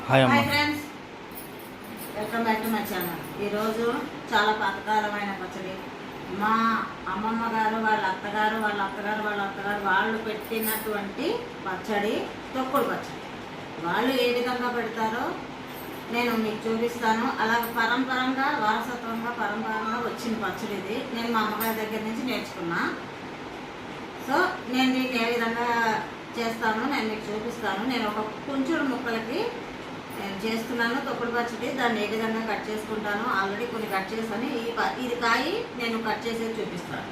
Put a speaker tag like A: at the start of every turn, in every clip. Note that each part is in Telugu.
A: Hi friends, welcome back to my channel. ఈరోజు చాలా పాతకాలమైన పచ్చడి. మా అమ్మమ్మ గారు వాళ్ళ అత్తగారు వాళ్ళు పెట్టినటువంటి పచ్చడి, తొక్కుడు పచ్చడి. వాళ్ళు ఏ విధంగా పెడతారో నేను మీకు చూపిస్తాను. అలాగే పరంపరంగా వచ్చిన పచ్చడి ఇది. నేను మా అమ్మగారి దగ్గర నుంచి నేర్చుకున్నా. సో నేను దీన్ని ఏ విధంగా చేస్తానో నేను మీకు చూపిస్తాను. నేను ఒక కొంచెం ముక్కలకి చేస్తున్నాను తొక్కుడు పచ్చడి. దాన్ని ఏ విధంగా కట్ చేసుకుంటాను ఆల్రెడీ కొన్ని కట్ చేశాను. ఇది కాయి నేను కట్ చేసేది చూపిస్తాను.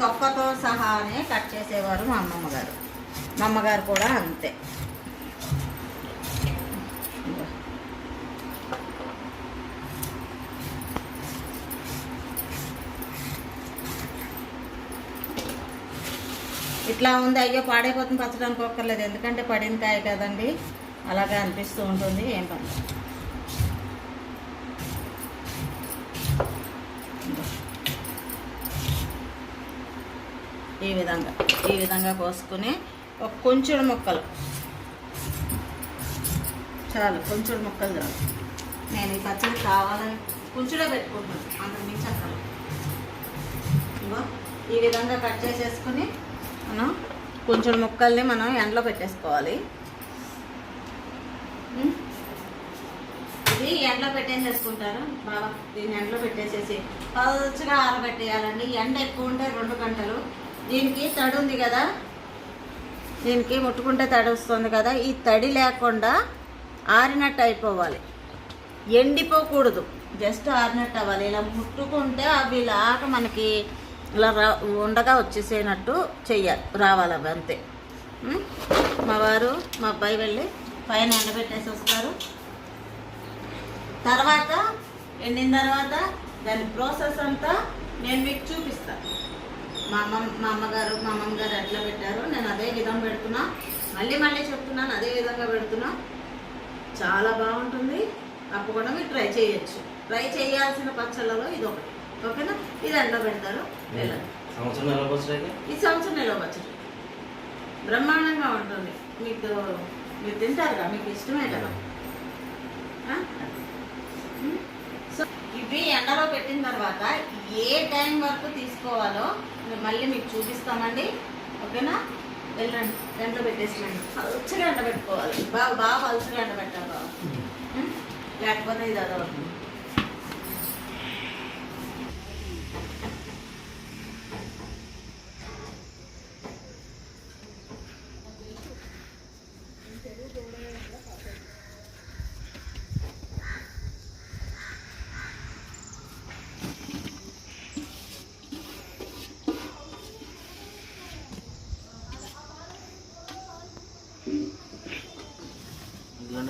A: తొక్కతో సహానే కట్ చేసేవారు మా అమ్మగారు కూడా అంతే. ఇట్లా ఉంది, అయ్యో పాడైపోతుంది పచ్చడి అనుకోక్కర్లేదు, ఎందుకంటే పడిన కాయ కదండి, అలాగే అనిపిస్తూ ఉంటుంది. ఏం పని. ఈ విధంగా కోసుకుని ఒక కొంచెం ముక్కలు చాలు, కొంచెం ముక్కలు చాలు. నేను ఈ పచ్చడి కావాలని కొంచెంలో పెట్టుకుంటున్నాను, అంత మించక్కలు. ఇంకో ఈ విధంగా కట్ చేసేసుకుని మనం కొంచెం ముక్కల్ని మనం ఎండలో పెట్టేసుకోవాలి. ఇది ఎండలో పెట్టేసేసుకుంటారు బాబా. దీన్ని ఎండలో పెట్టేసేసి పలుచగా ఆరబెట్టేయాలండి. ఎండ ఎక్కువ ఉంటే 2 గంటలు. దీనికి తడి ఉంది కదా, దీనికి ముట్టుకుంటే తడి వస్తుంది కదా, ఈ తడి లేకుండా ఆరినట్టు అయిపోవాలి, ఎండిపోకూడదు, జస్ట్ ఆరినట్టు అవ్వాలి. ఇలా ముట్టుకుంటే అవి ఇలాగ మనకి ఇలా ఉండగా వచ్చేసేనట్టు రావాలి అవి, అంతే. మా అబ్బాయి వెళ్ళి పైన ఎండబెట్టేసి వస్తారు. తర్వాత ఎండిన తర్వాత దాని ప్రాసెస్ అంతా నేను మీకు చూపిస్తాను. మా అమ్మమ్మ గారు ఎట్లా పెట్టారో నేను అదే విధంగా పెడుతున్నా. మళ్ళీ చెప్తున్నాను, అదే విధంగా పెడుతున్నా. చాలా బాగుంటుంది. తప్పకుండా మీరు ట్రై చేయొచ్చు. ట్రై చేయాల్సిన పచ్చళ్ళలో ఇది ఒకటి. ఓకేనా? ఇది ఎండలో పెడతారు. ఈ సంవత్సరం నిల్వ పచ్చడి బ్రహ్మాండంగా ఉంటుంది. మీరు తింటారుగా, మీకు ఇష్టమే కదా. సో ఇవి ఎండలో పెట్టిన తర్వాత ఏ టైం వరకు తీసుకోవాలో మళ్ళీ మీకు చూపిస్తామండి. ఓకేనా? వెళ్ళండి, ఎండలో పెట్టేసినండి. పలుచగా ఎండబెట్టుకోవాలి, బాగా పలుచగా ఎండబెట్టాలి బాగా, లేకపోతే ఇది అదవుతుంది.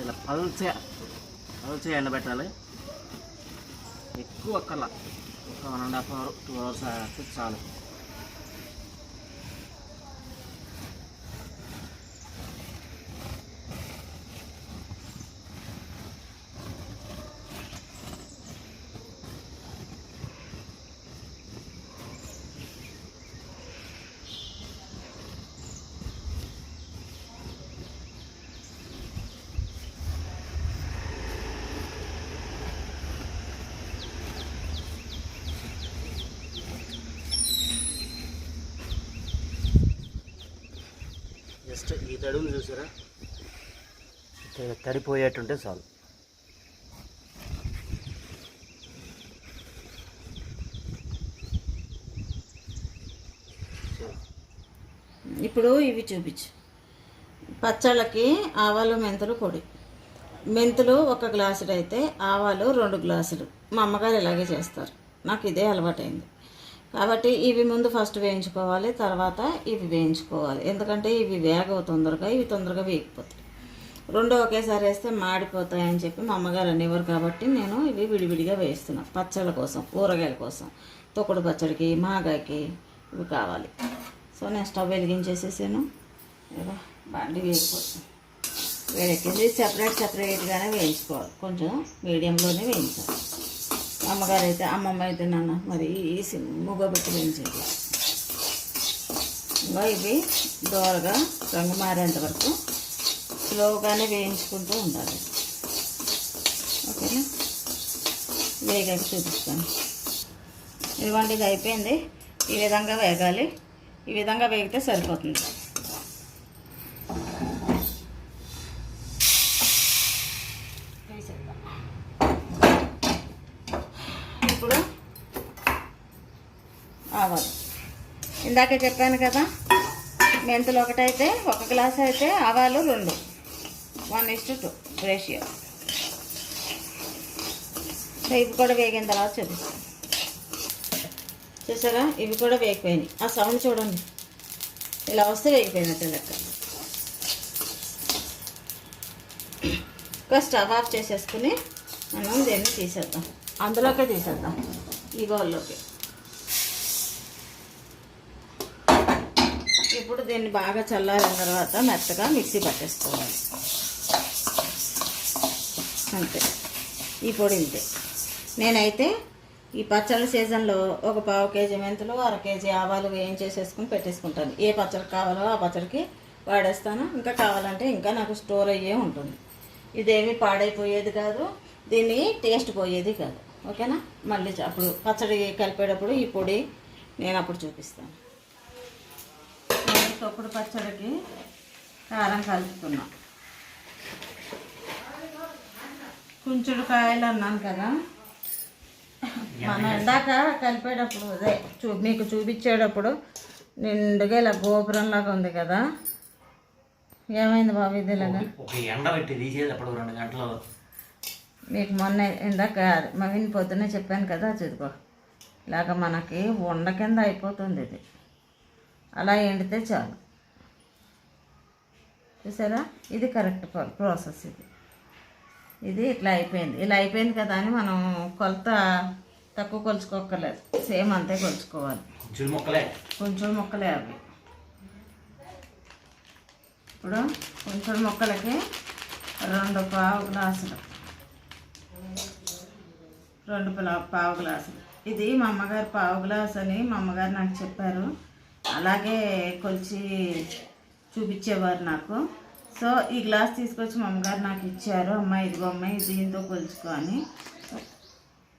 B: ఇలా పల్చగా ఎండబెట్టాలి. ఎక్కువ ఒక్కల ఒక 1.5 hour 2 hours చాలు. జస్ట్ ఈ తడువులు చూసారా, తడిపోయేటుంటే చాలు.
A: ఇప్పుడు ఇవి చూపించు. పచ్చళ్ళకి ఆవాలు మెంతులు పొడి. మెంతులు 1 గ్లాసుడు అయితే ఆవాలు 2 గ్లాసులు. మా అమ్మగారు ఇలాగే చేస్తారు, నాకు ఇదే అలవాటైంది. కాబట్టి ఇవి ముందు ఫస్ట్ వేయించుకోవాలి, తర్వాత ఇవి వేయించుకోవాలి. ఎందుకంటే ఇవి వేగవు తొందరగా, ఇవి తొందరగా వేగిపోతాయి. 2 ఒకేసారి వేస్తే మాడిపోతాయని చెప్పి మా అమ్మగారు అనేవారు. కాబట్టి నేను ఇవి విడివిడిగా వేస్తున్నాను పచ్చళ్ళ కోసం, ఊరగాయల కోసం. తొక్కుడు పచ్చడికి, మాగాయకి ఇవి కావాలి. సో నేను స్టవ్ వెలిగించేసేసాను. బాండి వేగిపోతుంది. వేడెక్కింది. సెపరేట్గానే వేయించుకోవాలి, కొంచెం మీడియంలోనే వేయించాలి. అమ్మమ్మ అయితే నాన్న మరి సిమ్ముగా పెట్టి వేయించేది. ఇంకా ఇవి దోరగా రంగు మారేంత వరకు స్లోగానే వేయించుకుంటూ ఉండాలి. ఓకేనా, వేగాక చూపిస్తాను. ఇదిగోండి, ఇది అయిపోయింది. ఈ విధంగా వేగాలి. ఈ విధంగా వేగితే సరిపోతుంది. ఇప్పుడు ఆవాలు ఇందాక చెప్పాను కదా, మెంతులు ఒకటైతే 1 గ్లాస్ అయితే ఆవాలు 2, 1:2 రేషియో. ఇవి కూడా వేగిన తర్వాత చూపిస్తాను. చూసారా, ఇవి కూడా వేగిపోయినాయి. ఆ సౌండ్ చూడండి, ఇలా వస్తే వేగిపోయినట్టు లెక్క. ఇంకా స్టవ్ ఆఫ్ చేసేసుకుని మనం దీన్ని తీసేద్దాం. అందులోకే తీసేద్దాం, ఈ బౌల్లోకి. ఇప్పుడు దీన్ని బాగా చల్లారిన తర్వాత మెత్తగా మిక్సీ పట్టేసుకోవాలి. అంతే, ఈ పొడి ఇంతే. నేనైతే ఈ పచ్చళ్ళ సీజన్లో ఒక 1/4 కేజీ మెంతులు, 1/2 కేజీ ఆవాలు వేయించేసేసుకుని పెట్టేసుకుంటాను. ఏ పచ్చడి కావాలో ఆ పచ్చడికి వాడేస్తాను. ఇంకా కావాలంటే ఇంకా నాకు స్టోర్ అయ్యే ఉంటుంది. ఇదేమీ పాడైపోయేది కాదు, దీన్ని టేస్ట్ పోయేది కాదు. ఓకేనా, మళ్ళీ అప్పుడు పచ్చడి కలిపేటప్పుడు ఈ పొడి నేను అప్పుడు చూపిస్తాను. నేను తొక్కుడు పచ్చడికి కారం కలుపుతున్నా. కుంచుడు కాయలు అన్నాను కదా, మనం ఇందాక కలిపేటప్పుడు అదే మీకు చూపించేటప్పుడు నిండుగా ఇలా గోపురంలాగా ఉంది కదా. ఏమైంది బాబు ఇది ఇలాగా?
B: ఎండబెట్టి తీసేటప్పుడు 2 గంటలు.
A: మీకు మొన్న ఇందాక మవిని పొద్దున్నే చెప్పాను కదా, చూసుకో ఇలాగ మనకి ఉండ కింద అయిపోతుంది. ఇది అలా ఎండితే చాలు. చూసారా, ఇది కరెక్ట్ ప్రాసెస్. ఇది ఇట్లా అయిపోయింది. ఇలా అయిపోయింది కదా అని మనం కొలత తక్కువ కొలుచుకోక్కర్లేదు, సేమ్ అంతే కొలుచుకోవాలి. కొంచెం ముక్కలే అవి. ఇప్పుడు కొంచెం ముక్కలకి 2 పావు గ్లాసులు, 2 పావు గ్లాసులు. ఇది మా అమ్మగారు పావు గ్లాస్ అని మా అమ్మగారు నాకు చెప్పారు. అలాగే కొలిచి చూపించేవారు నాకు. సో ఈ గ్లాస్ తీసుకొచ్చి మా అమ్మగారు నాకు ఇచ్చారు. అమ్మాయి ఇదిగో అమ్మాయి దీంతో కొలుచుకో అని.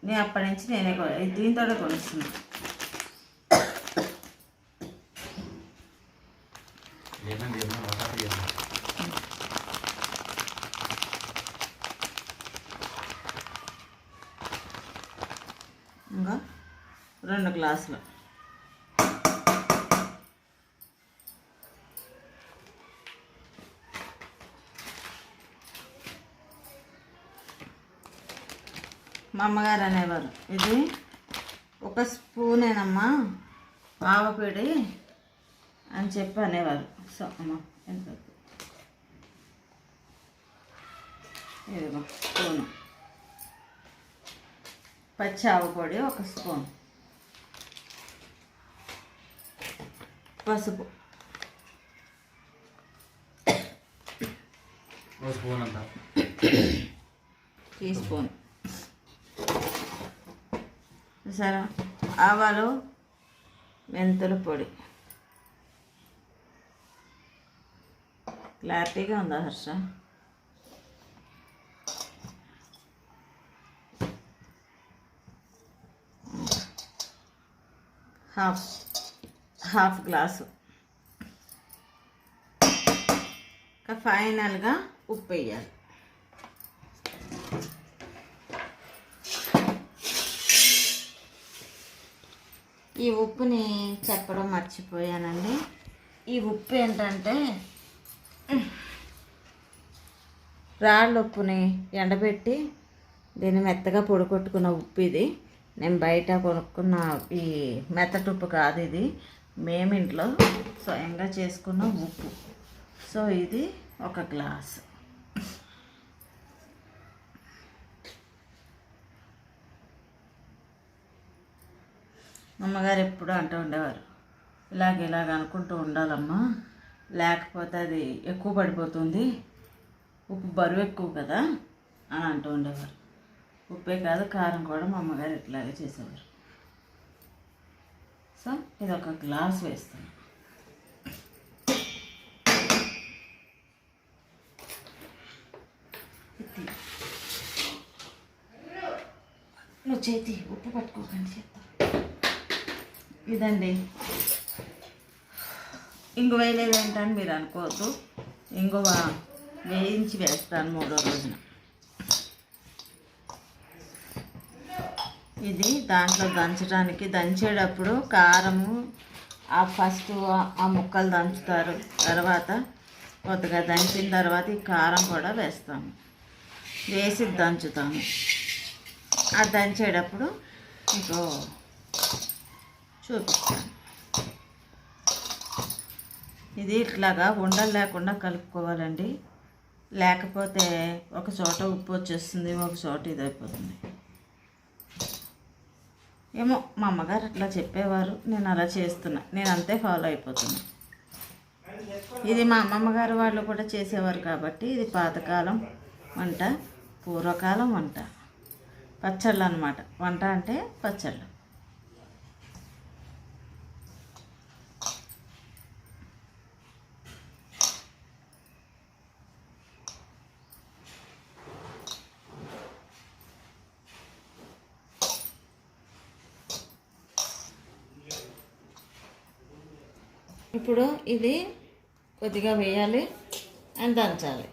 A: నేను అప్పటి నుంచి నేనే దీంతో కొలుస్తున్నాను. ఇంకా 2 గ్లాసులు. మా అమ్మగారు అనేవారు, ఇది 1 స్పూనేనమ్మా ఆవపిడి అని చెప్పి అనేవారు. సో అమ్మ ఎంత ఇదిగో స్పూను పచ్చి ఆవపొడి, 1 స్పూన్ పసుపు,
B: 1 స్పూన్ అంతా,
A: టీ స్పూన్. సరే, ఆవాలు, మెంతుల పొడి. క్లారిటీగా ఉందా హర్ష? Half glass. ఫైనల్గా ఉప్పు వేయాలి. ఈ ఉప్పుని చెప్పడం మర్చిపోయానండి. ఈ ఉప్పు ఏంటంటే రాళ్ళ ఉప్పుని ఎండబెట్టి దీన్ని మెత్తగా పొడి కొట్టుకున్న ఉప్పు ఇది. నేను బయట కొనుక్కున్న ఈ మెత్తటి ఉప్పు కాదు, ఇది మేము ఇంట్లో స్వయంగా చేసుకున్న ఉప్పు. సో ఇది 1 గ్లాసు. అమ్మగారు ఎప్పుడు అంటూ ఉండేవారు, ఇలాగ అనుకుంటూ ఉండాలమ్మా, లేకపోతే అది ఎక్కువ పడిపోతుంది, ఉప్పు బరువు ఎక్కువ కదా అని అంటూ ఉండేవారు. ఉప్పే కాదు, కారం కూడా మా అమ్మగారు ఇట్లాగే చేసేవారు. సో ఇది 1 గ్లాస్ వేస్తాను. నువ్వు చేతి ఉప్పు పట్టుకోకండి చెప్తా. ఇదండి ఇంగువ వేయలేదు ఏంటని మీరు అనుకోవద్దు. ఇంగువ వేయించి వేస్తాను 3వ రోజున. ఇది దాంట్లో దంచడానికి, దంచేటప్పుడు కారము ఫస్ట్ ఆ ముక్కలు దంచుతారు, తర్వాత కొద్దిగా దంచిన తర్వాత ఈ కారం కూడా వేస్తాము, వేసి దంచుతాము. ఆ దంచేటప్పుడు మీకు చూపిస్తాను. ఇది ఇట్లాగా ఉండలు లేకుండా కలుపుకోవాలండి, లేకపోతే ఒక చోట ఉప్పు వచ్చేస్తుంది, ఒక చోట ఇది అయిపోతుంది. ఏమో మా అమ్మగారు అట్లా చెప్పేవారు, నేను అలా చేస్తున్నా, నేను అంతే ఫాలో అయిపోతున్నా. ఇది మా అమ్మమ్మ గారు వాళ్ళు కూడా చేసేవారు కాబట్టి ఇది పాతకాలం వంట, పూర్వకాలం వంట. పచ్చళ్ళు అన్నమాట. వంట అంటే పచ్చళ్ళు. ఇప్పుడు ఇది కొద్దిగా వేయాలి అండ్ దంచాలి.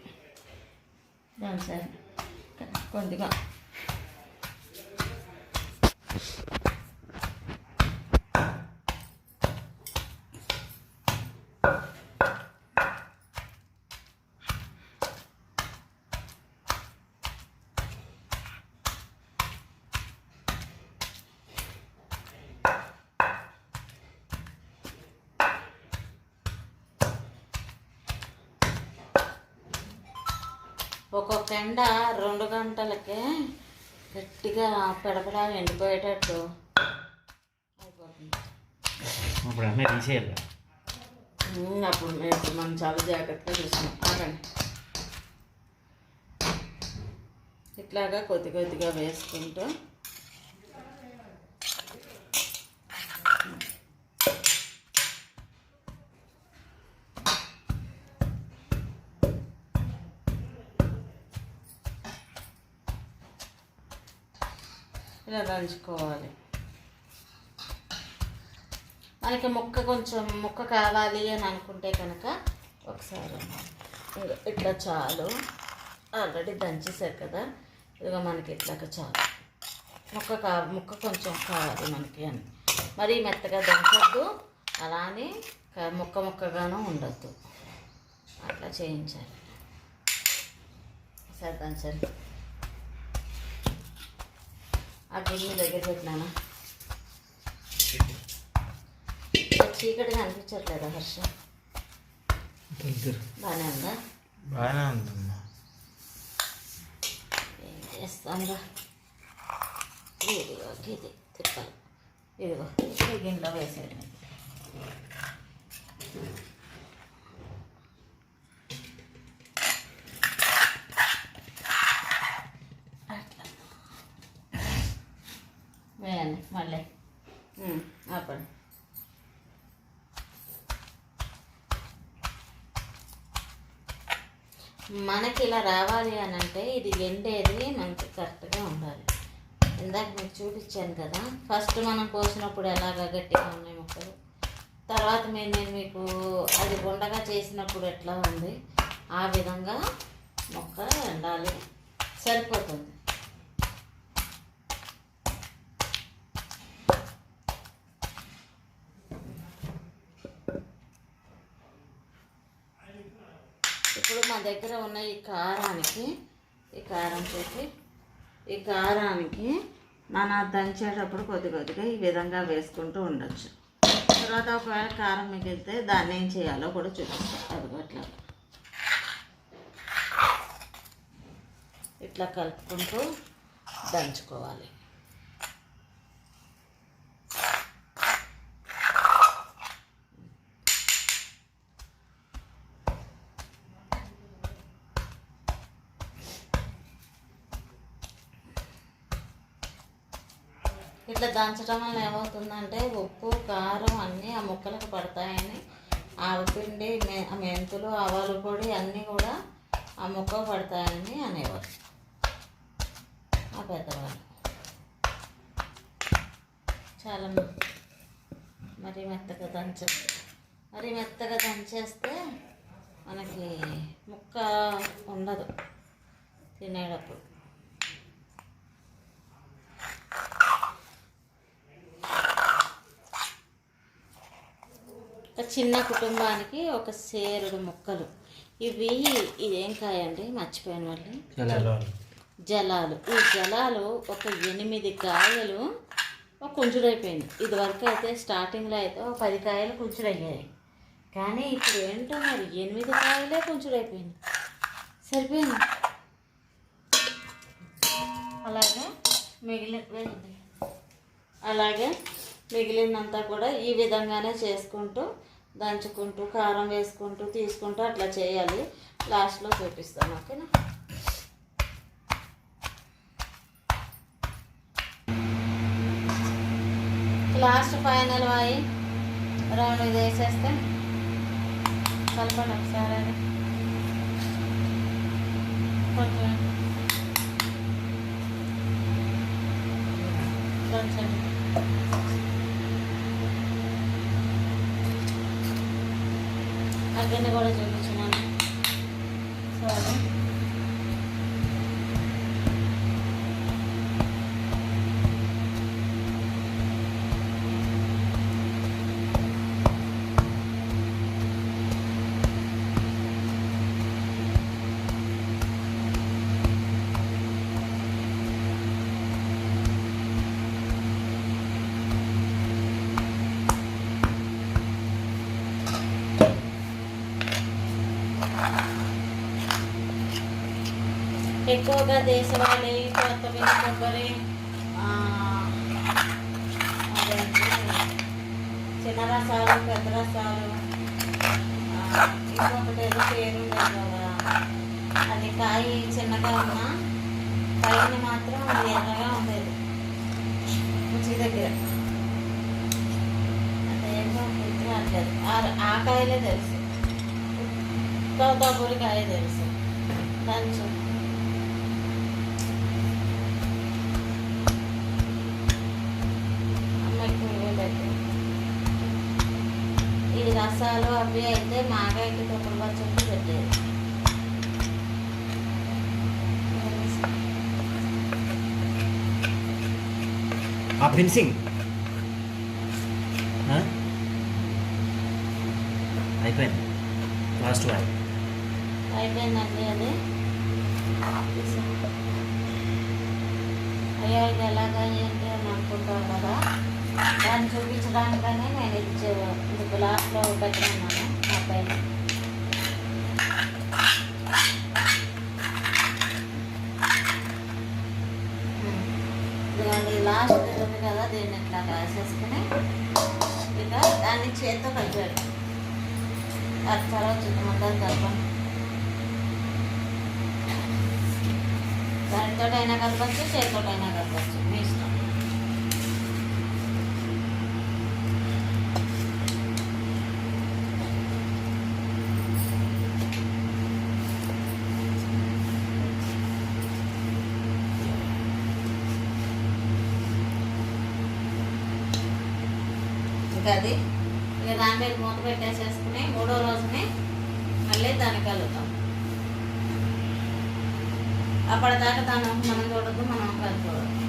A: కొద్దిగా ఒక్కొక్క ఎండ 2 గంటలకే గట్టిగా పెడపడా ఎండిపోయేటట్టు అయిపోతుంది.
B: అప్పుడు అన్నీ తీసేయాలి.
A: అప్పుడు మనం చాలా జాగ్రత్తగా చూసాం. ఆగండి, ఇట్లాగా కొద్ది కొద్దిగా వేసుకుంటూ ఇలా దంచుకోవాలి. మనకి కొంచెం ముక్క కావాలి అని అనుకుంటే కనుక ఒకసారి ఇట్లా చాలు, ఆల్రెడీ దంచేసారు కదా, ఇదిగో మనకి ఇట్లాగా చాలు. ముక్క కొంచెం కావాలి మనకి అని మరీ మెత్తగా దంచొద్దు, అలానే ముక్కగాను ఉండొద్దు, అట్లా చేయించాలి. సరే దంచండి. ఆ గిన్నె దగ్గర పెట్టినానా, చీకటిగా అనిపించట్లేదా హర్ష? బాగానే ఉందా?
B: బాగానే ఉందమ్మా.
A: ఏం చేస్తాంగా, ఇదిగో ఇది తిప్పాలి, ఇదిగో ఈ గిన్నెలో వేసేయండి. వేయండి మళ్ళీ, ఆపండి. మనకి ఇలా రావాలి అని అంటే ఇది ఎండేది మనకి కరెక్ట్గా ఉండాలి. ఇందాక మీకు చూపించాను కదా, ఫస్ట్ మనం కోసినప్పుడు ఎలాగ గట్టిగా ఉన్నాయి ముక్కలు, తర్వాత నేను మీకు అది ఉండగా చేసినప్పుడు ఎట్లా ఉంది, ఆ విధంగా ముక్క ఎండాలి, సరిపోతుంది. ఇప్పుడు మా దగ్గర ఉన్న ఈ కారానికి మన దంచేటప్పుడు కొద్ది కొద్దిగా ఈ విధంగా వేసుకుంటూ ఉండొచ్చు. తర్వాత ఒకవేళ కారం మిగిలితే దాన్ని ఏం చేయాలో కూడా చూపిస్తాం. అది అట్లా ఇట్లా కలుపుకుంటూ దంచుకోవాలి. ఇట్లా దంచడం వల్ల ఏమవుతుందంటే ఉప్పు కారం అన్నీ ఆ ముక్కలకు పడతాయని, ఆవపిండి మెంతులు ఆవాల పొడి అన్నీ కూడా ఆ ముక్కకు పడతాయని అనేవారు ఆ పెద్దవాళ్ళు. చాలా మరీ మెత్తగా దంచేస్తే మనకి ముక్క ఉండదు తినేటప్పుడు. ఒక చిన్న కుటుంబానికి ఒక సేరుడు ముక్కలు. ఇదేం కాయ అండి, మర్చిపోయాను మళ్ళీ. జలాలు. ఈ జలాలు ఒక 8 కాయలు ఒక కుంచుడైపోయింది. ఇదివరకు అయితే స్టార్టింగ్లో అయితే ఒక 10 కాయలు కుంచుడయ్యాయి. కానీ ఇప్పుడు ఏంటో మరి 8 కాయలే కుంచుడైపోయింది. సరిపోయింది. అలాగే మిగిలినంతా కూడా ఈ విధంగానే చేసుకుంటూ దంచుకుంటూ కారం వేసుకుంటూ తీసుకుంటూ అట్లా చేయాలి. లాస్ట్లో చూపిస్తాను, ఓకేనా? లాస్ట్ ఫైనల్ రౌండ్ ఇది వేసేస్తే కలపండి ఒకసారి. అది కొంచెం అక్కడిని కూడా చూపించినాను. సరే, ఎక్కువగా దేశవాళీ, కొత్తపల్లి కొబ్బరి, అదేంటి చిన్న రసాలు, పెద్ద రసాలు, ఇంకొకటి ఏదో పేరు ఉండదు కదా, అది కాయ చిన్నగా ఉన్నా పైన మాత్రం అది ఎర్రగా ఉండేది రుచి దగ్గర. అదేమో గుర్తురాట్లేదు. ఆ కాయలే తెలుసు, తోతాపూరి కాయ తెలుసు. దంచు ఈ రసాలు అవి అయితే మాగాయకి తొక్కుడు పచ్చడి పెట్టేది.
B: ఫినిషింగ్ అయిపోయింది. లాస్ట్
A: అయిపోయిందండి అది. అయ్యో ఇది ఎలాగా ఏంటి అని అనుకుంటాం కదా, దాన్ని చూపించడానికనే నేను ఇది గ్లాస్లో పెట్టుకున్నాను మా పైన. ఇదిగోండి లాస్ట్ ఉంది కదా, దీన్ని ఇట్లా వేసేసుకుని ఇక దాన్ని చేత్తో కలిపాడు. అది చాలా వచ్చింది మొత్తం కలపండి. దానితోటైనా కలపచ్చు, చేతితోటైనా కలపచ్చు, మీ ఇష్టం. అది ఇక దాని మీద మూత పెట్టేసేసుకుని 3వ రోజునే మళ్ళీ దాన్ని కలుగుతాం. అప్పటిదాకా మనం చూడద్దు, మనం కలుపుకోవద్దు.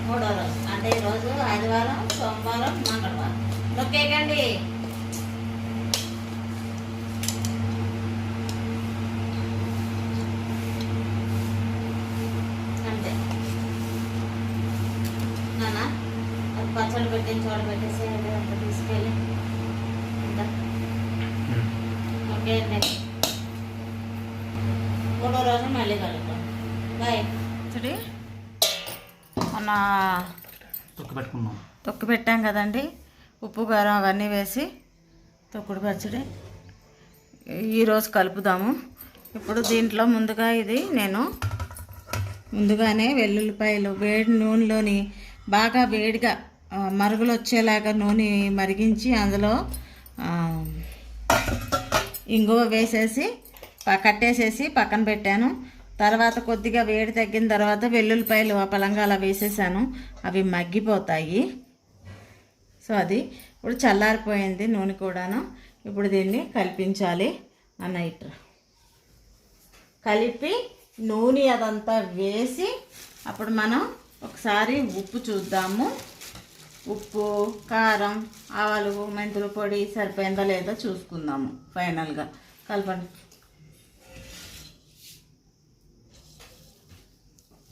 A: 3వ రోజు అంటే ఈరోజు ఆదివారం, సోమవారం, మంగళవారం. నొక్కేయకండి. అంతే నానా, పచ్చళ్ళు పెట్టిన చోట పెట్టేసి అంత తీసుకెళ్ళి ఓకే అండి. 3వ రోజు మళ్ళీ కలుగుతాం. బాయ్. మొన్న తొక్కు పెట్టాం కదండి, ఉప్పు కారం అవన్నీ వేసి తొక్కుడు పచ్చడి ఈరోజు కలుపుదాము. ఇప్పుడు దీంట్లో నేను ముందుగానే వెల్లుల్లిపాయలు వేడి నూనెలోని బాగా వేడిగా మరుగులు వచ్చేలాగా నూనె మరిగించి అందులో ఇంగువ వేసేసి కట్టేసేసి పక్కన పెట్టాను. తర్వాత కొద్దిగా వేడి తగ్గిన తర్వాత వెల్లుల్లిపాయలు ఆ పలంగా అలా వేసేసాను, అవి మగ్గిపోతాయి. సో అది ఇప్పుడు చల్లారిపోయింది నూనె కూడాను. ఇప్పుడు దీన్ని కలిపించాలి. అన్నట్టు కలిపి నూనె అదంతా వేసి అప్పుడు మనం ఒకసారి ఉప్పు చూద్దాము. ఉప్పు, కారం, ఆవాలు, మెంతుల పొడి సరిపోయిందా లేదా చూసుకుందాము. ఫైనల్గా కలపండి.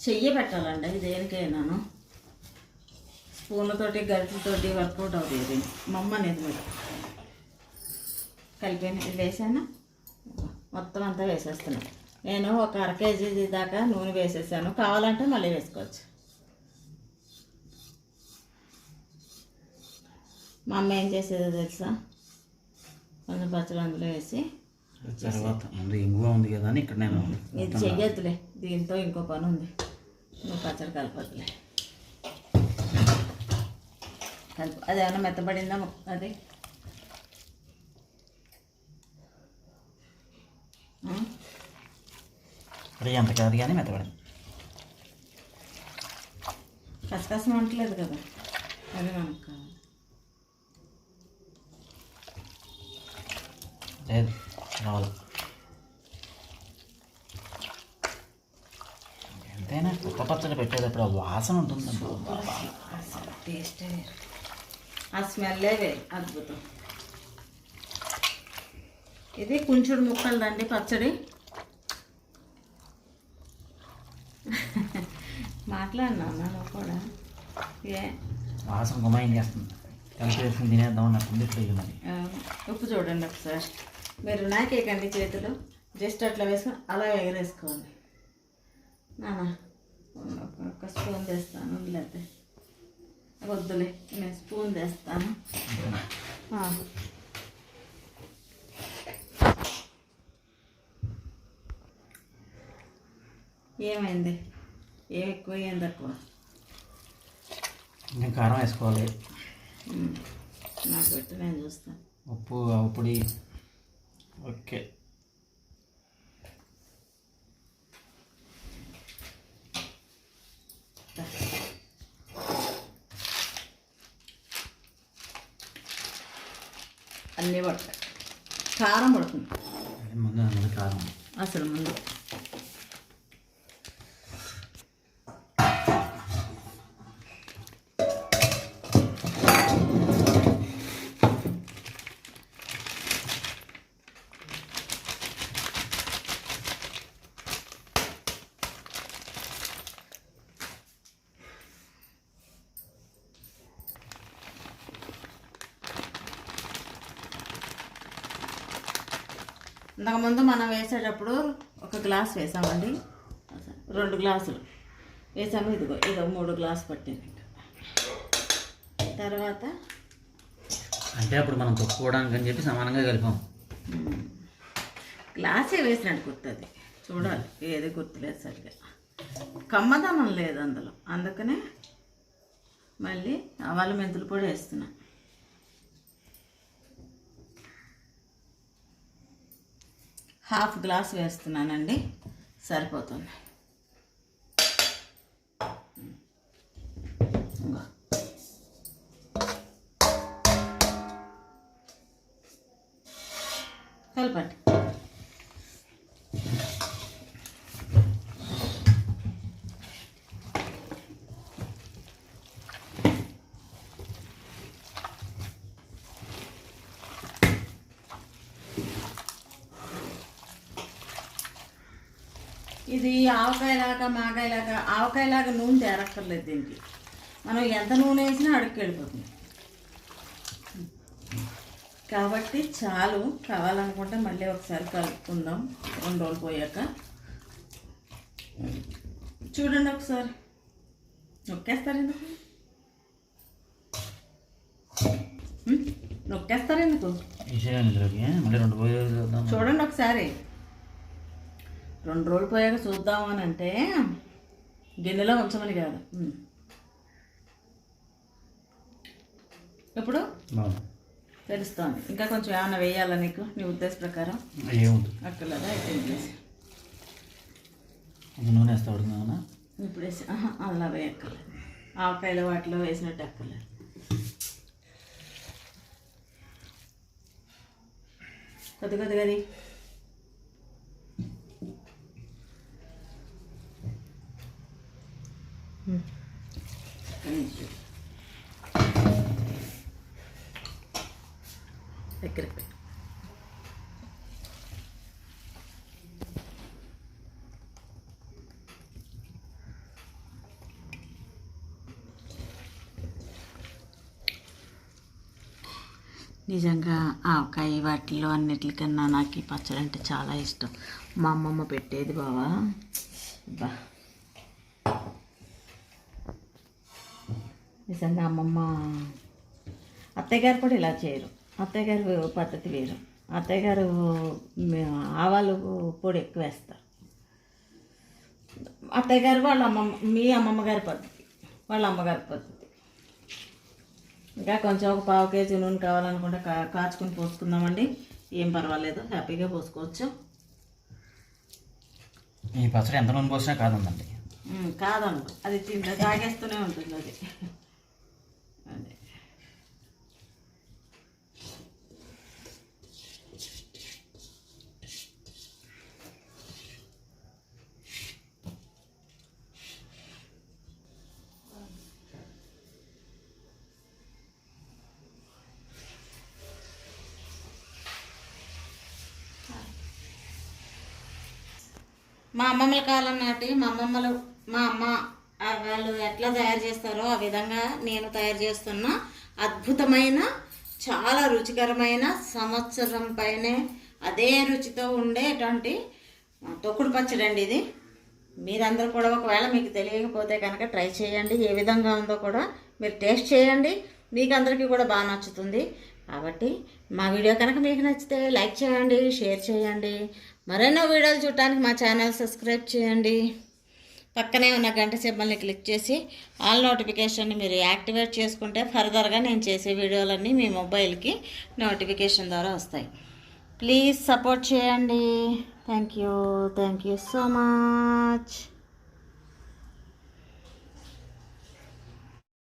A: చెయ్యి పెట్టాలండి ఇది దేనికైనాను. స్పూన్లతోటి గరిటెలతోటి వర్కౌట్ అవుతుంది. మమ్మ అనేది మీరు కలిపాను. ఇది వేసాను, మొత్తం అంతా వేసేస్తున్నాను. నేను ఒక 1/2 కేజీ దాకా నూనె వేసేసాను. కావాలంటే మళ్ళీ వేసుకోవచ్చు. మా అమ్మ ఏం చేసేదో తెలుసా, కొంచెం పచ్చడి అందులో వేసి
B: తర్వాత ముందు ఇంగువ ఉంది కదా అని ఇక్కడ నేను
A: ఇది చెయ్యొద్దులే, దీంతో ఇంకో పని ఉంది. నువ్వు పచ్చడి కలపద్దులే, కలుపు. అది ఏమన్నా మెత్తబడిందా అది?
B: అది ఎంత కాదు కానీ మెత్తబడింది.
A: కసకసం అంటలేదు కదా, అది మనకు కావాలి.
B: లేదు రావాలి. ఎంతైనా కొత్త పచ్చడి పెట్టేటప్పుడు ఆ వాసన ఉంటుంది.
A: అసలు టేస్టే వేరు, ఆ స్మెల్లే వేరు, అద్భుతం. ఇది కుంచుడు ముక్కలదండి పచ్చడి. మాట్లాడినా నువ్వు కూడా ఏ
B: వాసన గుమాయం చేస్తుంది. కలిపి వేసుకుని తినేద్దాం అన్నట్టుంది. మరి
A: ఉప్పు చూడండి ఒకసారి. మీరు నాకేకండి చేతులు జస్ట్ అట్లా వేసుకొని అలా ఎగరేసుకోండి. నాన్న ఒక స్పూన్ తెస్తాను, లేకపోతే వద్దులే నేను స్పూన్ తెస్తాను. ఏమైంది? ఏం ఎక్కువ ఏం తక్కువ?
B: ఇంకా కారం వేసుకోవాలి.
A: నాకు పెట్టి నేను చూస్తాను.
B: ఉప్పు, ఆవు పొడి. ఓకే.
A: అన్నీ పడతాయి. కారం పడుతుంది
B: ముందు అన్నది కారం
A: అసలు ముందు. ఇంతకుముందు మనం వేసేటప్పుడు 1 గ్లాస్ వేసామండి, 2 గ్లాసులు వేసాము. ఇదిగో 3 గ్లాసు పట్టింది. తర్వాత
B: అంటే అప్పుడు మనం తొక్కుకోవడానికి అని చెప్పి సమానంగా కలిపాం.
A: గ్లాసే వేసినట్టు గుర్తుంది, చూడాలి. ఏది గుర్తులేదు సరిగ్గా, కమ్మదనం లేదు అందులో. అందుకనే మళ్ళీ ఆవాలు మెంతులు పొడి వేస్తున్నా. ½ గ్లాస్ వేస్తున్నానండి, సరిపోతుంది. కలపండి. ఇది ఆవకాయలాగా మాగాయలాగా, ఆవకాయలాగా నూనె తేరక్కర్లేదు దీనికి. మనం ఎంత నూనె వేసినా అడుక్కి వెళ్ళిపోతుంది కాబట్టి చాలు. కావాలనుకుంటే మళ్ళీ ఒకసారి కలుపుకుందాం 2 రోజులు పోయాక. చూడండి ఒకసారి. నొక్కేస్తారు ఎందుకు? నొక్కేస్తారు ఎందుకు? చూడండి ఒకసారి. 2 రోజులు పోయాక చూద్దాము అని అంటే గిన్నెలో ఉంచమని కాదు. ఇప్పుడు తెలుస్తోంది. ఇంకా కొంచెం ఏమైనా వేయాలా నీకు, నీ ఉద్దేశ ప్రకారం?
B: ఏముంది
A: అక్కర్లేదా? అయితే
B: నూనె వేస్తా ఉడుకున్నా.
A: ఇప్పుడు వేసి అలా వేయక్కర్లేదు, ఆవకాయలు వాటిలో వేసినట్టు ఎక్కర్లేదు. కొద్ది కొద్దిగా అది దగ్గర పెట్టు. నిజంగా ఆవకాయ వాటిలో అన్నిటికన్నా నాకు ఈ పచ్చడి అంటే చాలా ఇష్టం. మా అమ్మమ్మ పెట్టేది బావా. బా నిజంగా అమ్మమ్మ, అత్తయ్య గారు కూడా ఇలా చేయరు. అత్తయ్య గారు పద్ధతి వేరు. అత్తయ్య గారు ఆవాలు పొడి ఎక్కువ వేస్తారు. అత్తయ్య గారు వాళ్ళ అమ్మమ్మ, మీ అమ్మమ్మ గారి పద్ధతి, వాళ్ళ అమ్మగారి పద్ధతి. ఇంకా కొంచెం ఒక 1/2 కేజీ నూనె కావాలనుకుంటే కాచుకొని పోసుకుందామండి. ఏం పర్వాలేదు, హ్యాపీగా పోసుకోవచ్చు.
B: ఈ పచ్చడి ఎంత నూనె పోసినా కాదండి.
A: కాదండి, అది తాగేస్తూనే ఉంటుంది అది. అదే మా అమ్మమ్మల కాలం నాటి మా అమ్మ వాళ్ళు ఎట్లా తయారు చేస్తారో ఆ విధంగా నేను తయారు చేస్తున్న అద్భుతమైన, చాలా రుచికరమైన, సంవత్సరం పైనే అదే రుచితో ఉండేటువంటి తొక్కుడు పచ్చడి అండి ఇది. మీరందరూ కూడా ఒకవేళ మీకు తెలియకపోతే కనుక ట్రై చేయండి. ఏ విధంగా ఉందో కూడా మీరు టేస్ట్ చేయండి. మీకు అందరికీ కూడా బాగా నచ్చుతుంది. కాబట్టి మా వీడియో కనుక మీకు నచ్చితే లైక్ చేయండి, షేర్ చేయండి. మరెన్నో వీడియోలు చూడటానికి మా ఛానల్ సబ్స్క్రైబ్ చేయండి. పక్కనే ఉన్న గంట సింబల్ని క్లిక్ చేసి ఆల్ నోటిఫికేషన్ని మీరు యాక్టివేట్ చేసుకుంటే ఫర్దర్గా నేను చేసే వీడియోలన్నీ మీ మొబైల్కి నోటిఫికేషన్ ద్వారా వస్తాయి. ప్లీజ్ సపోర్ట్ చేయండి. Thank you so much.